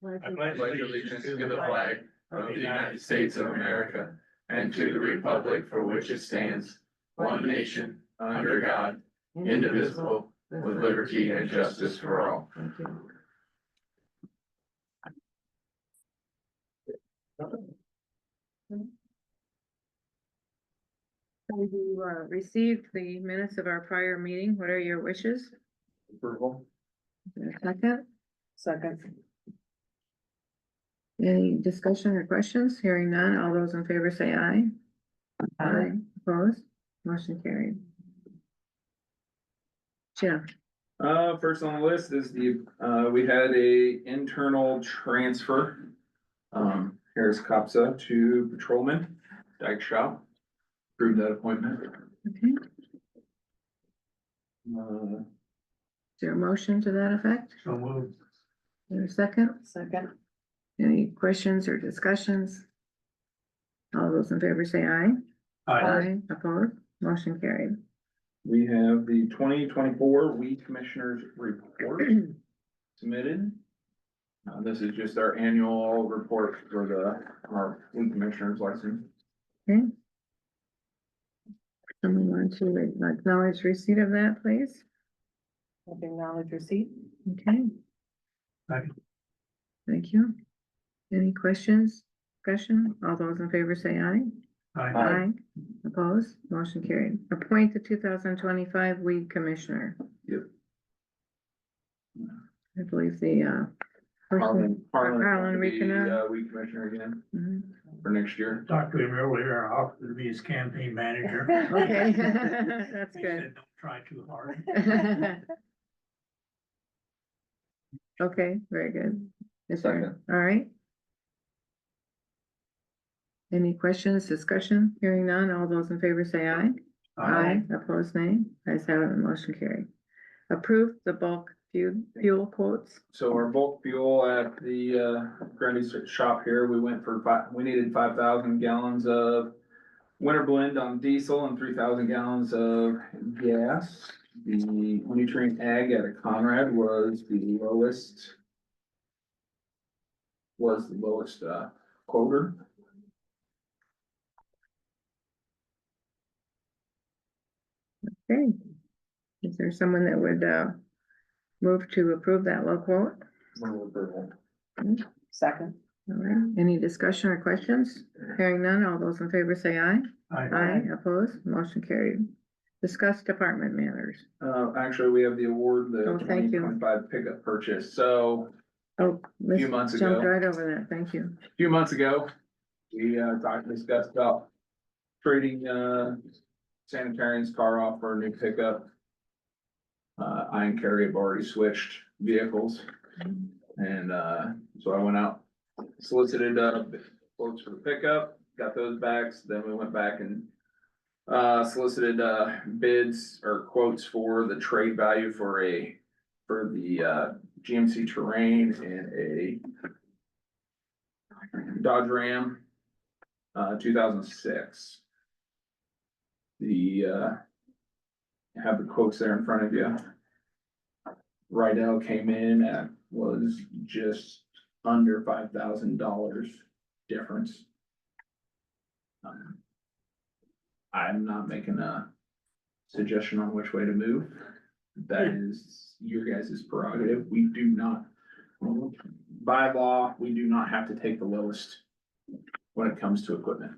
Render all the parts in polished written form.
I pledge allegiance to the flag of the United States of America and to the republic for which it stands, one nation, under God, indivisible, with liberty and justice for all. Thank you. Have you received the minutes of our prior meeting? What are your wishes? Approval. Is there a second? Second. Any discussion or questions? Hearing none, all those in favor say aye. Aye. Opposed? Motion carried. Jim, First on the list is we had a internal transfer. Here's COPSA to patrolman, Dyke Shop. Approved that appointment. okay, is Uh, there a motion to that effect? So moved. Is there a second? Second. Any questions or discussions? All those in favor say aye. Aye. Opposed? Motion carried. we have the 2024 weed commissioners report submitted. This is just our annual report for our weed commissioners license. Okay. Someone want to acknowledge receipt of that, please? Acknowledge receipt. Okay. Second. Thank you. Any questions, discussion? All those in favor say aye. Aye. Opposed? Motion carried. Appoint the 2025 weed commissioner. Yep. I believe the, person- Harlan Will be, Rickena. weed commissioner again Mhm. for next year. Talked to him earlier, I offered to be his campaign manager. Okay, that's He good. said, don't try too hard. Okay, very good. Is there- Second. all right. Any questions, discussion? Hearing none, all those in favor say aye. Opposed, nay. Ayes have it, the motion carried. Approve the bulk fuel quotes. So our bulk fuel at the Grundy shop here, we needed 5,000 gallons of winter blend on diesel and 3,000 gallons of gas. The nutrient ag at a Conrad was the lowest. Quoter. Okay. Is there someone that would move to approve that low quote? Second. All right, any discussion or questions? Hearing none, all those in favor say aye. Aye. Opposed, motion carried. Discuss department matters. Actually, we have the award, the Oh, thank you. 2025 pickup purchase. So Oh, few months jumped ago. right over that, thank you. a few months ago, we discussed about trading sanitarian's car off for a new pickup. I and Carrie have already switched vehicles, and so I went out, solicited quotes for the pickup, got those back. Then we went back and solicited bids or quotes for the trade value for the GMC Terrain and a Dodge Ram 2006. Have the quotes there in front of you. Rydell came in at was just under $5,000 difference. I'm not making a suggestion on which way to move. That is your guys' prerogative. We do not, by law, we do not have to take the lowest when it comes to equipment.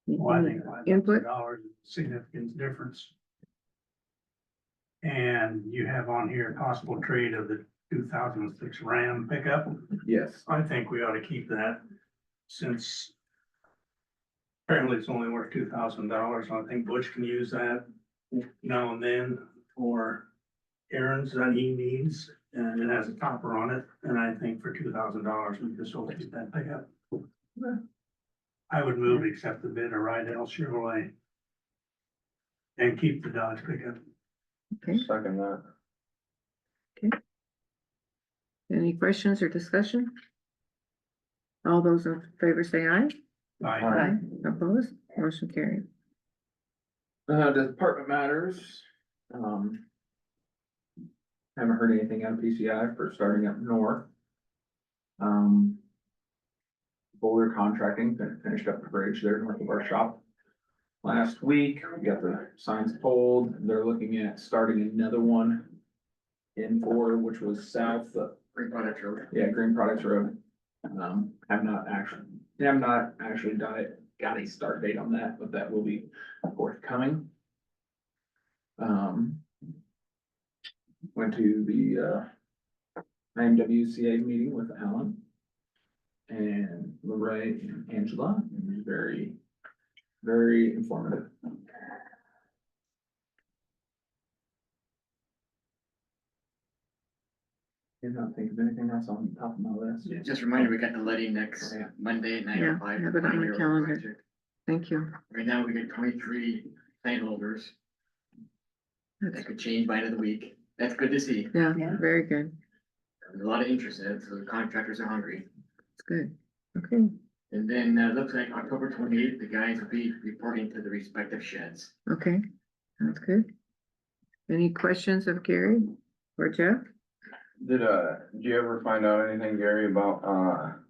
Well, I think Input? $5,000 is a significant difference. And you have on here possible trade of the 2006 Ram pickup. Yes. I think we ought to keep that since apparently it's only worth $2,000. I think Butch can use that now and then for errands that he needs, and it has a topper on it. And I think for $2,000, we just ought to keep that pickup. I would move to accept the bid of Rydell Chevrolet and keep the Dodge pickup. Okay, Second that. any questions or discussion? All those in favor say aye. Aye. Opposed, motion carried. Department matters. Haven't heard anything out of PCI for starting up north. Boulder Contracting finished up the bridge there north of our shop. Last week, we got the signs pulled. They're looking at starting another one in Boulder, which was south of Green Products Road. yeah, Green Products Road. Have not actually got a start date on that, but that will be forthcoming. Went to the IMWCA meeting with Alan and Lorraine and Angela. It was very, very informative. Did not think of anything else on top of my list. Just a reminder, we got the letting next Yeah. Monday at Yeah, 9:05. have it on the calendar. Thank you. Right now, we got 23 plant holders. That That's, could change by the end of the week. That's good to see. yeah, Yeah. very good. There's a lot of interest in it, so the contractors are hungry. It's good. Okay, And then, looks like October 28th, the guys will be reporting to the respective sheds. okay, that's good. Any questions of Gary or Jeff? Did you ever find out anything, Gary, about,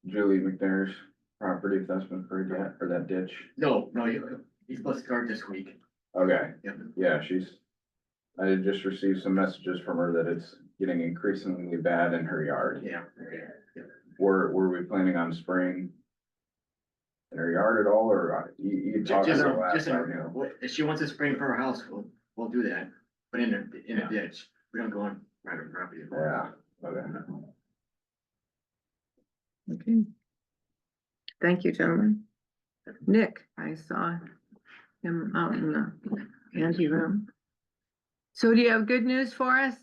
Julie McNair's property, if that's been approved yet, or that ditch? No, he's supposed to start this week. Okay, Yep. yeah, I did just receive some messages from her that it's getting increasingly bad in her yard. Yeah, okay. Yep. Were we planning on spraying in her yard at all, or you talked Just, about last just, time, you know? if she wants to spring for her house, we'll do that, but in a ditch. We don't go on private property. Yeah, okay. Okay. Thank you, gentlemen. Nick, I saw him out in the ante room. So do you have good news for us?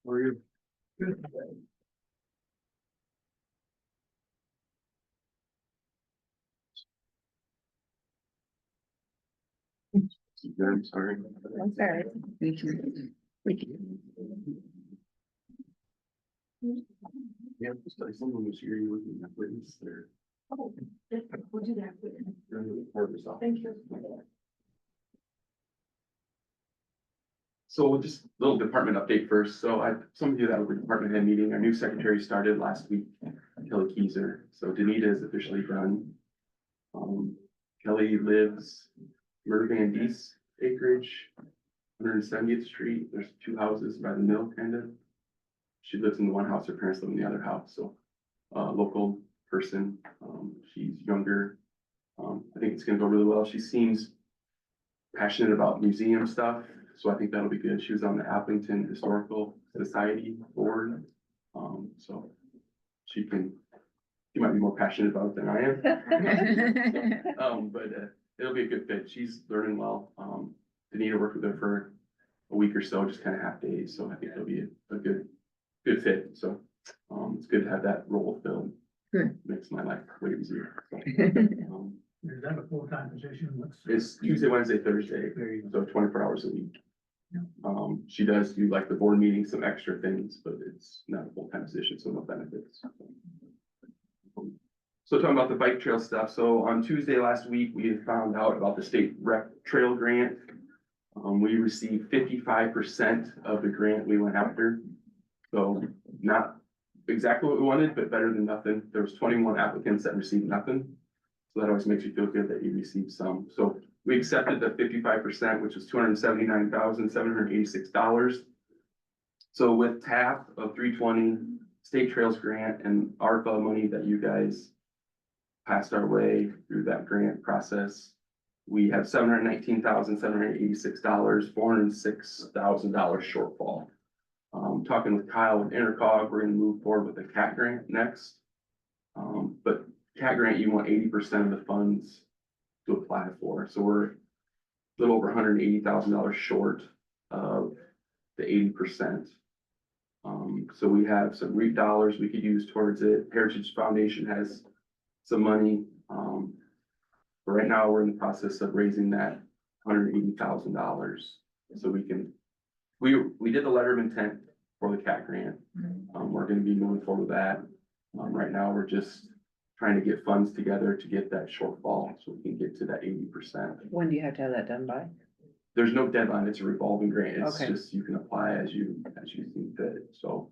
Were you? Good. I'm sorry. I'm sorry. Thank you. Yeah, just like someone was here, you looking at witness there. Oh, we'll do that. Thank you. So just a little department update first. So some of you that were at the department head meeting, our new secretary started last week, Kelly Keyser. So Danita is officially done. Kelly lives Murder Van Dees acreage, 170th Street. There's two houses by the mill kind of. She lives in the one house, her parents live in the other house. So local person, she's younger. I think it's gonna go really well. She seems passionate about museum stuff. So I think that'll be good. She was on the Appleton Historical Society board. So she might be more passionate about it than I am. But it'll be a good fit. She's learning well. Danita worked with her for a week or so, just kind of half days. So I think it'll be a good fit. So it's good to have that role filled. Good. Makes my life way easier. So, Is that a full-time position? it's Tuesday, Wednesday, Thursday, so 24 hours a week. She does do like the board meeting, some extra things, but it's not a full-time position, so no benefits. So talking about the bike trail stuff, so on Tuesday last week, we had found out about the state rec trail grant. We received 55% of the grant we went after. So not exactly what we wanted, but better than nothing. There was 21 applicants that received nothing. So that always makes you feel good that you received some. So we accepted the 55%, which is $279,786. So with TAP of 320, State Trails Grant, and ARPA money that you guys passed our way through that grant process, we have $719,786, $406,000 shortfall. Talking with Kyle with Intercog, we're gonna move forward with the CAT grant next. But CAT grant, you want 80% of the funds to apply for. So we're a little over $180,000 short of the 80%. So we have some REAP dollars we could use towards it. Heritage Foundation has some money. But right now, we're in the process of raising that $180,000. So we did the letter of intent for the CAT grant. We're gonna be moving forward with that. Right now, we're just trying to get funds together to get that shortfall, so we can get to that 80%. When do you have to have that done by? There's no deadline, it's a revolving grant, it's Okay. just, you can apply as you see fit, so.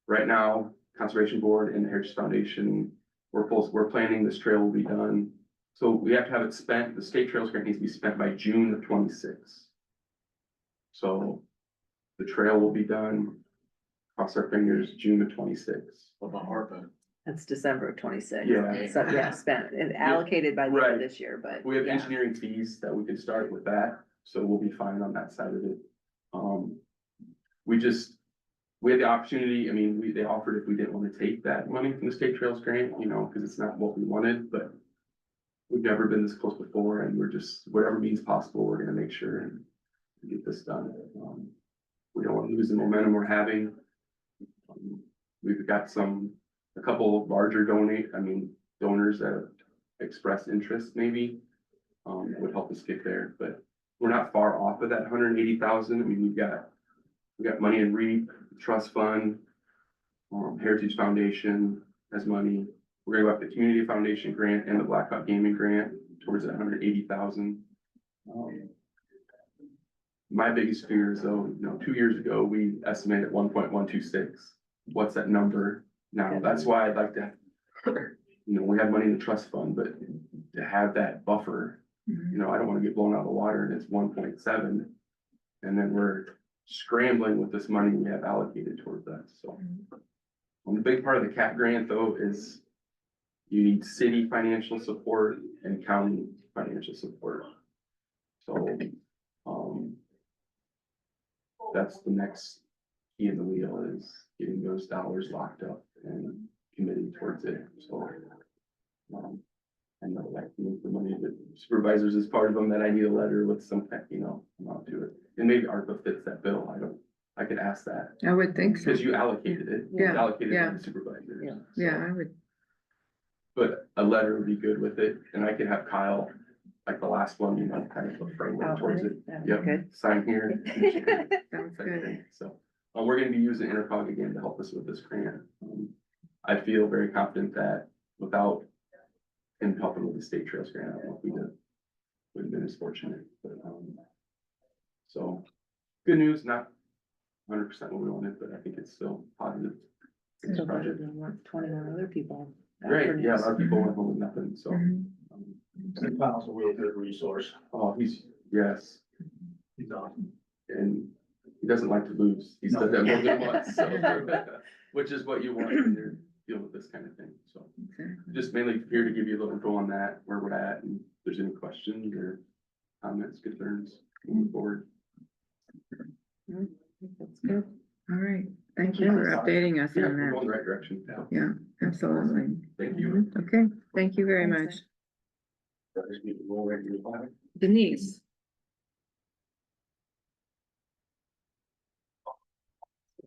Right now, Conservation Board and the Heritage Foundation, we're planning this trail will be done. So we have to have it spent, the state trails grant needs to be spent by June of 26. So the trail will be done, cross our fingers, June of 26. What about ARPA? That's December of 26. Yeah. So, yeah, spent and allocated by the end Right. of this year, but. We have yeah. engineering fees that we can start with that, so we'll be fine on that side of it. We had the opportunity, I mean, they offered if we didn't want to take that money from the state trails grant, you know, because it's not what we wanted, but we've never been this close before, and we're just, whatever means possible, we're gonna make sure and get this done. We don't want to lose the momentum we're having. We've got a couple of larger donors that have expressed interest maybe, would help us get there, but we're not far off of that 180,000. I mean, we got money in REAP, Trust Fund, Heritage Foundation has money. We're gonna go after the Community Foundation grant and the Blackhawk Gaming grant towards that 180,000. My biggest fear is though, 2 years ago, we estimated 1.126. What's that number now? That's why I'd like to, we have money in the trust fund, but to have that buffer, I don't wanna get blown out of the water and it's 1.7. And then we're scrambling with this money we have allocated towards that, so. The big part of the CAP grant though is you need city financial support and county financial support. So, that's the next key in the wheel is getting those dollars locked up and committing towards it, so. I know like the money that supervisors is part of them, that I need a letter with some, amount to it. And maybe ARPA fits that bill, I could ask that, I would think so. because you allocated it. It's Yeah, allocated yeah. by the supervisor. Yeah, so. yeah, I would. But a letter would be good with it, and I could have Kyle, like the last one, kind of a framework towards it. That'd be Yep, good. sign here. Sounds type of good. thing. So, we're gonna be using Intercog again to help us with this grant. I feel very confident that without him helping with the state trails grant, I don't know if we'd have been as fortunate, but, so, good news, not 100% what we wanted, but I think it's still positive. This Still better project. than what 21 other people. Great, yeah, a lot of people went home with nothing, so. Mhm. Kyle's a real good resource. Oh, yes, He's awesome. and he doesn't like to lose. He said that more than once, so, which is what you want when you're dealing with this kind of thing, so. Exactly. Just mainly here to give you a little info on that, where we're at, and if there's any questions or comments, concerns, moving forward. That's good. All right. Thank you for updating us Yeah, on we're going that. the right direction. Yeah, absolutely. Thank you. Okay, thank you very much. Denise.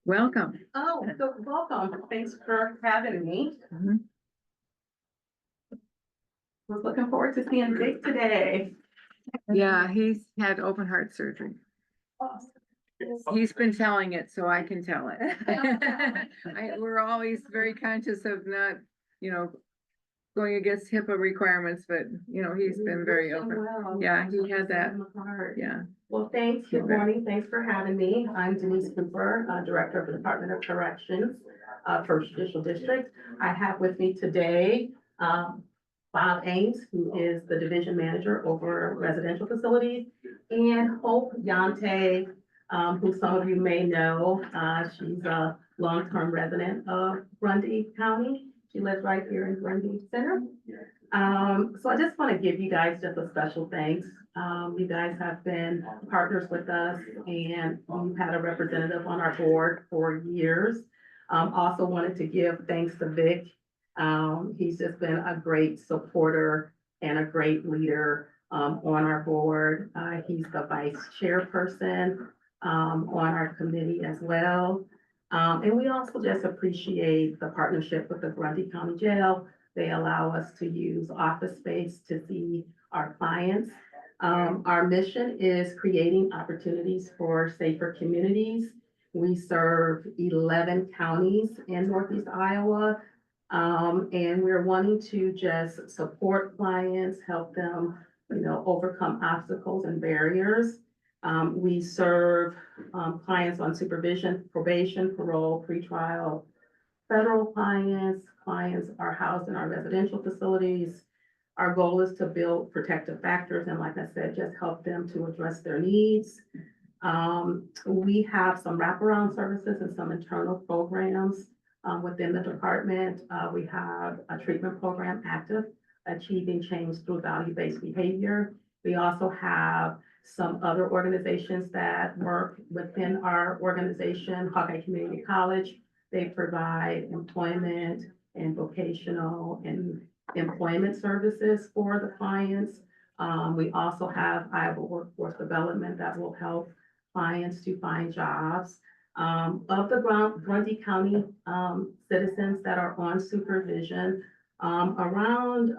Welcome. Oh, so welcome. Thanks for having me. Mhm. Was looking forward to seeing Vic today. Yeah, he's had open heart surgery. Awesome. He's been telling it, so I can tell it. We're always very conscious of not, going against HIPAA requirements, but, he's been very open. Well, Yeah, he had that. in my heart. Yeah. Well, thanks. Good Okay. morning. Thanks for having me. I'm Denise Cooper, Director of the Department of Corrections, First Judicial District. I have with me today, Bob Ames, who is the Division Manager over residential facilities, and Hope Yante, who some of you may know. She's a long-term resident of Grundy County. She lives right here in Grundy Center. So I just want to give you guys just a special thanks. You guys have been partners with us, and we've had a representative on our board for years. Also wanted to give thanks to Vic. He's just been a great supporter and a great leader on our board. He's the vice chairperson on our committee as well. And we also just appreciate the partnership with the Grundy County Jail. They allow us to use office space to see our clients. Our mission is creating opportunities for safer communities. We serve 11 counties in Northeast Iowa. And we're wanting to just support clients, help them, overcome obstacles and barriers. We serve, clients on supervision, probation, parole, pretrial, federal clients. Clients are housed in our residential facilities. Our goal is to build protective factors and, like I said, just help them to address their needs. We have some wraparound services and some internal programs within the department. We have a treatment program active, Achieving Change Through Value-Based Behavior. We also have some other organizations that work within our organization, Hawkeye Community College. They provide employment and vocational and employment services for the clients. We also have Iowa Workforce Development that will help clients to find jobs. Of the Grundy County citizens that are on supervision, around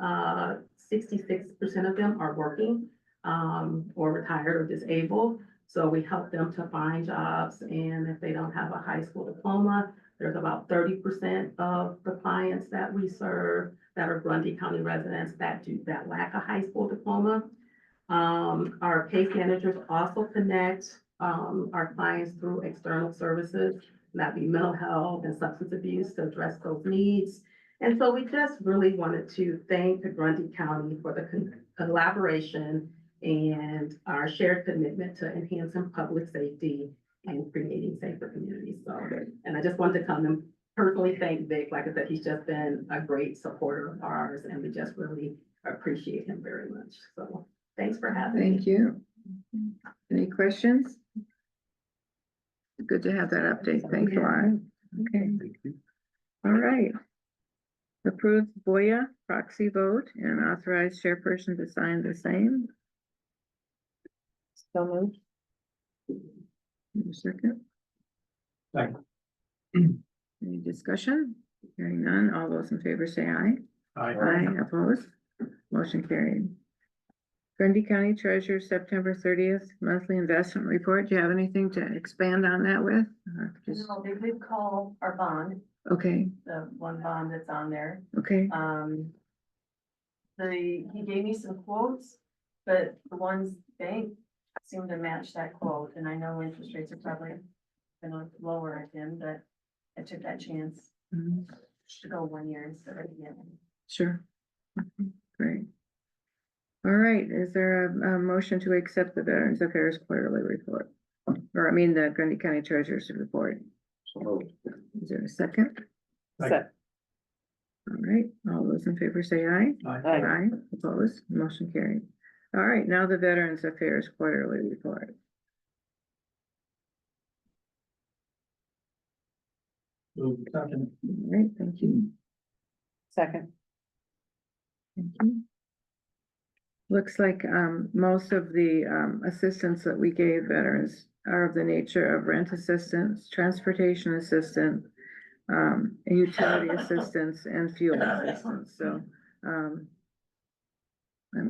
66% of them are working or retired or disabled. So we help them to find jobs, and if they don't have a high school diploma, there's about 30% of the clients that we serve that are Grundy County residents that lack a high school diploma. Our case managers also connect our clients through external services, that be mental health and substance abuse, to address those needs. And so we just really wanted to thank the Grundy County for the collaboration and our shared commitment to enhancing public safety and creating safer communities. So, and I just wanted to come and personally thank Vic. Like I said, he's just been a great supporter of ours, and we just really appreciate him very much. So thanks for having me. Thank you. Any questions? Good to have that update. Thanks a lot. Okay. All right. Approved Boya proxy vote and authorize chairperson to sign the same. So moved. Second. Second. Any discussion? Hearing none, all those in favor say aye. Aye. Aye, opposed? Motion carried. Grundy County Treasurer, September 30th, monthly investment report. Do you have anything to expand on that with? Or just- No, they did call our bond, Okay, the one bond that's on there. okay, He gave me some quotes, but the ones bank seem to match that quote, and I know interest rates are probably gonna lower again, but I took that chance mhm, to go 1 year instead of the other. sure. Okay, great. All right, is there a motion to accept the Veterans Affairs quarterly report? Or I mean, the Grundy County Treasurer's report. So moved. Is there a second? Second. All right, all those in favor say aye. Aye, opposed, motion carried. All right, now the Veterans Affairs quarterly report. Move second. All right, thank you. Second. Thank you. Looks like, most of the, assistance that we gave veterans are of the nature of rent assistance, transportation assistance, and utility assistance and fuel assistance, so, I'm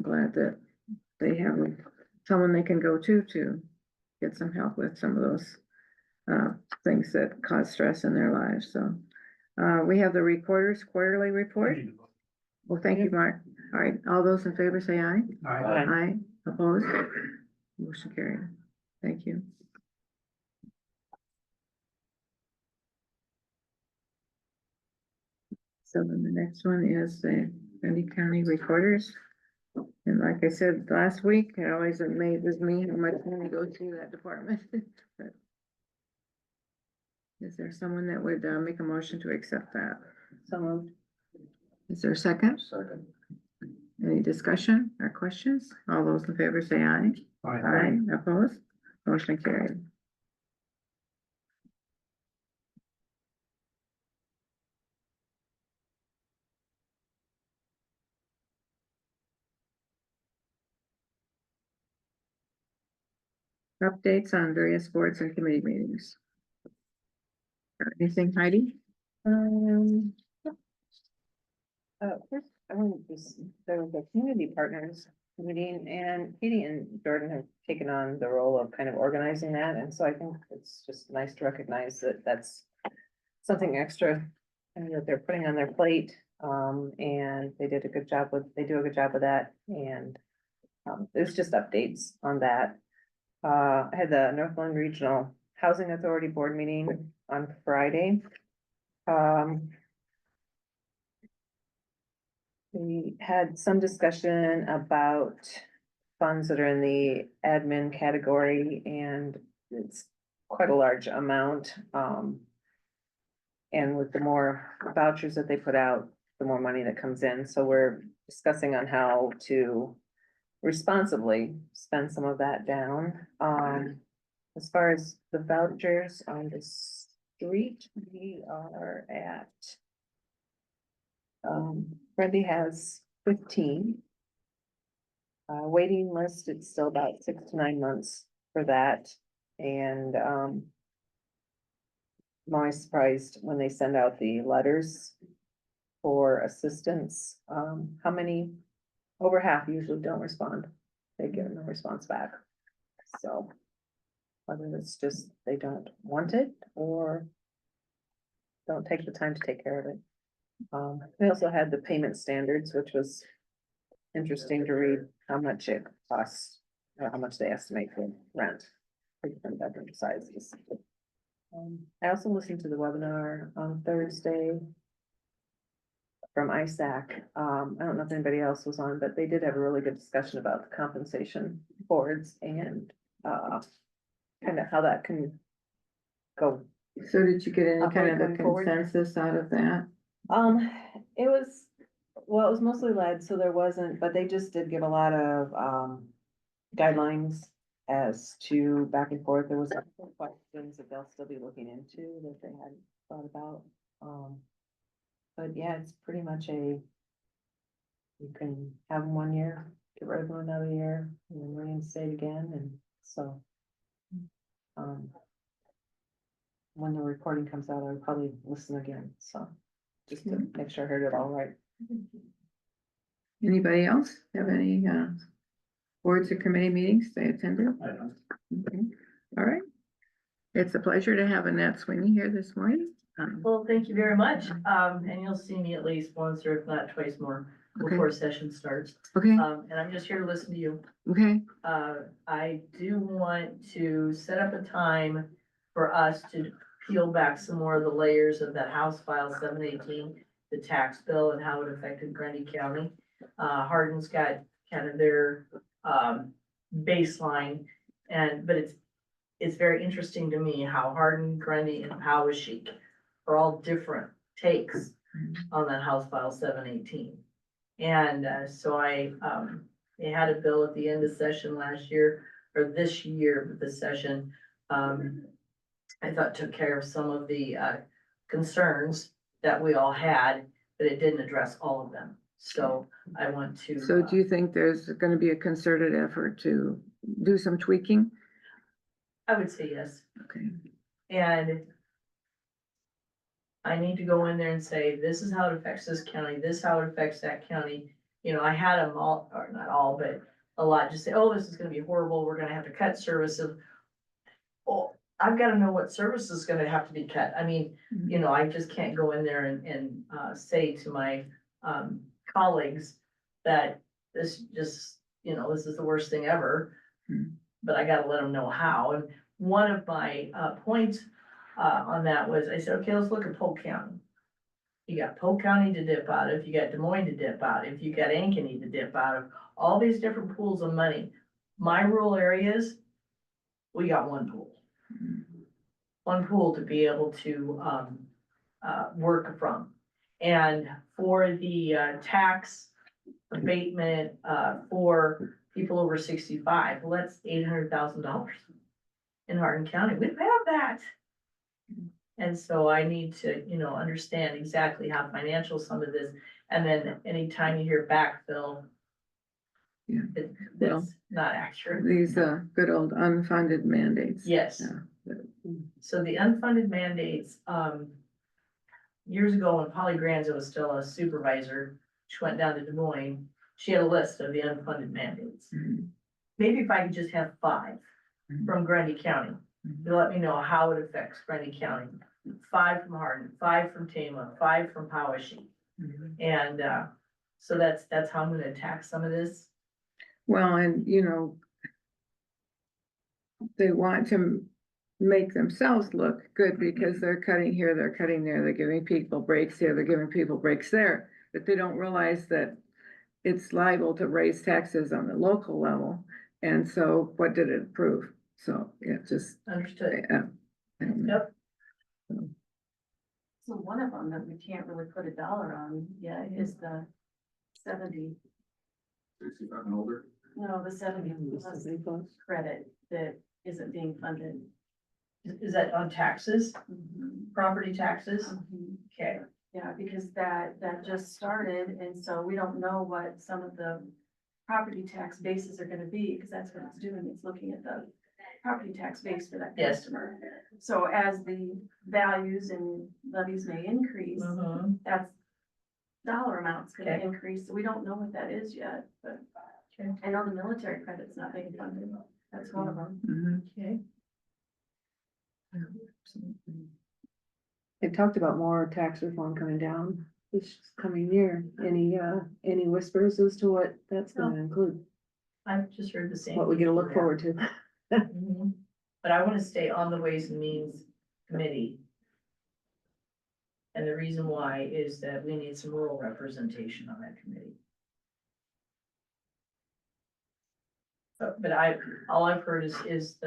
glad that they have someone they can go to get some help with some of those, things that cause stress in their lives, so. We have the recorder's quarterly report. Well, thank you, Mark. All right, all those in favor say aye. Aye. Aye, opposed? Motion carried. Thank you. So then the next one is the Grundy County Recorders. And like I said last week, it always amazes me how much money goes through that department. But is there someone that would make a motion to accept that? So moved. Is there a second? Second. Any discussion or questions? All those in favor say aye. Aye, opposed? Motion carried. Updates on various boards and committee meetings. Or anything, Heidi? First, I wanted to, there was a community partners meeting, and Katie and Jordan have taken on the role of kind of organizing that, and so I think it's just nice to recognize that that's something extra and that they're putting on their plate, and they do a good job with that, and there's just updates on that. I had the Northland Regional Housing Authority Board meeting on Friday. We had some discussion about funds that are in the admin category, and it's quite a large amount. And with the more vouchers that they put out, the more money that comes in. So we're discussing on how to responsibly spend some of that down. As far as the vouchers on the street, we are at Grundy has 15. Waiting list, it's still about 6 to 9 months for that. And I'm always surprised when they send out the letters for assistance, how many, over half usually don't respond. They get no response back. So whether it's just they don't want it or don't take the time to take care of it. They also had the payment standards, which was interesting to read how much it costs, or how much they estimate for rent for different bedroom sizes. I also listened to the webinar on Thursday from ISAC. I don't know if anybody else was on, but they did have a really good discussion about the compensation boards and kind of how that can go. So did you get any kind of a Going forward. consensus out of that? It was, well, it was mostly lead, so there wasn't, but they just did give a lot of guidelines as to back and forth. There was a couple of questions that they'll still be looking into that they hadn't thought about. But yeah, it's pretty much you can have them 1 year, get rid of them another year, and then reinstate again, and so. When the recording comes out, I'll probably listen again, so just to make sure I heard it all right. Anybody else have any boards or committee meetings they attended? I don't. Okay. All right. It's a pleasure to have Annette Sweeney here this morning. Well, thank you very much. And you'll see me at least once or if not twice more before session starts. Okay, And I'm just here to listen to you. okay, I do want to set up a time for us to peel back some more of the layers of that House File 718, the tax bill and how it affected Grundy County. Hardin's got kind of their baseline, but it's very interesting to me how Hardin, Grundy, and Poweshiek are all different takes on that House File 718. And so I had a bill at the end of session last year, or this year, but this session, I thought took care of some of the concerns that we all had, but it didn't address all of them. So I want to. so do you think there's gonna be a concerted effort to do some tweaking? I would say yes. Okay, And I need to go in there and say, this is how it affects this county, this is how it affects that county. You know, I had them all, or not all, but a lot, just say, oh, this is gonna be horrible, we're gonna have to cut services. Oh, I've gotta know what service is gonna have to be cut. I mean, you know, I just can't go in there and say to my colleagues that this just, you know, this is the worst thing ever. But I gotta let them know how. And one of my points on that was, I said, okay, let's look at Polk County. You got Polk County to dip out of, you got Des Moines to dip out of, you got Ankeny to dip out of, all these different pools of money. My rural areas, we got one pool. One pool to be able to work from. And for the tax abatement for people over 65, well, that's $800,000 in Hardin County. We don't have that. And so I need to, you know, understand exactly how financial some of this, and then anytime you hear backfill, Yeah. that's not accurate. these good old unfunded mandates. Yes. Yeah. So the unfunded mandates, years ago when Polly Granzo was still a supervisor, she went down to Des Moines, she had a list of the unfunded mandates. Mhm. Maybe if I could just have 5 from Grundy County, to let me know how it affects Grundy County. 5 from Hardin, 5 from Tama, 5 from Powashik. And, so that's how I'm gonna attack some of this. Well, and you know, they want to make themselves look good because they're cutting here, they're cutting there, they're giving people breaks here, they're giving people breaks there. But they don't realize that it's liable to raise taxes on the local level. And so what did it approve? So, yeah, just, Understood. Yep. So one of them that we can't really put a dollar on yet is the 70, 65 and older. no, the 70 plus credit that isn't being funded. Is that on taxes, property taxes? Okay, Yeah, because that just started, and so we don't know what some of the property tax bases are gonna be, because that's what it's doing, it's looking at the property tax base for that Yes. customer. So as the values and levies may increase, that's dollar amount's gonna Okay. increase, so we don't know what that is yet, but Okay. I know the military credit's not being funded, that's one of them. okay. They talked about more tax reform coming down this coming year. Any whispers as to what that's gonna include? I've just heard the same. What we thing. gonna look forward to? Mhm. But I wanna stay on the Ways and Means Committee. And the reason why is that we need some rural representation on that committee. But all I've heard is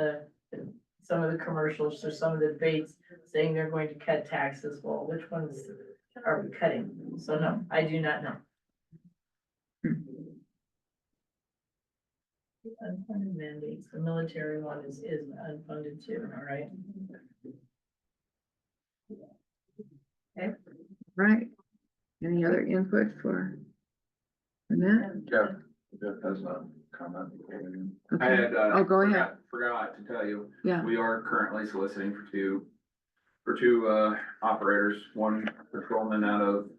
some of the commercials or some of the debates saying they're going to cut taxes. Well, which ones are we cutting? So no, I do not know. Unfunded mandates, the military one is unfunded too, all right? Okay, Right. Any other input for that? Jeff has a comment. I had, Oh, go ahead. forgot to tell you, Yeah, we are currently soliciting for two operators, one patrolman out of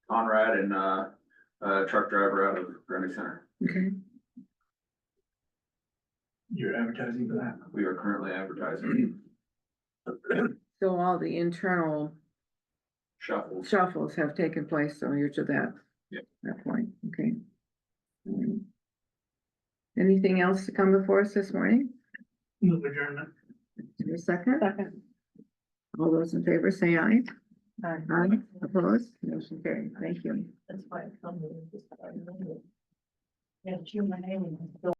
Conrad and, a truck driver out of Grundy Center. okay. You're advertising for that? We are currently advertising So all the internal shuffles. shuffles have taken place, so you're to that. Yep. That point, okay. Anything else to come before us this morning? Move adjournment. Is there a second? Second. All those in favor say aye. Aye. Aye, opposed, motion carried, thank you. that's why I come to this. Yeah, it's you, my name.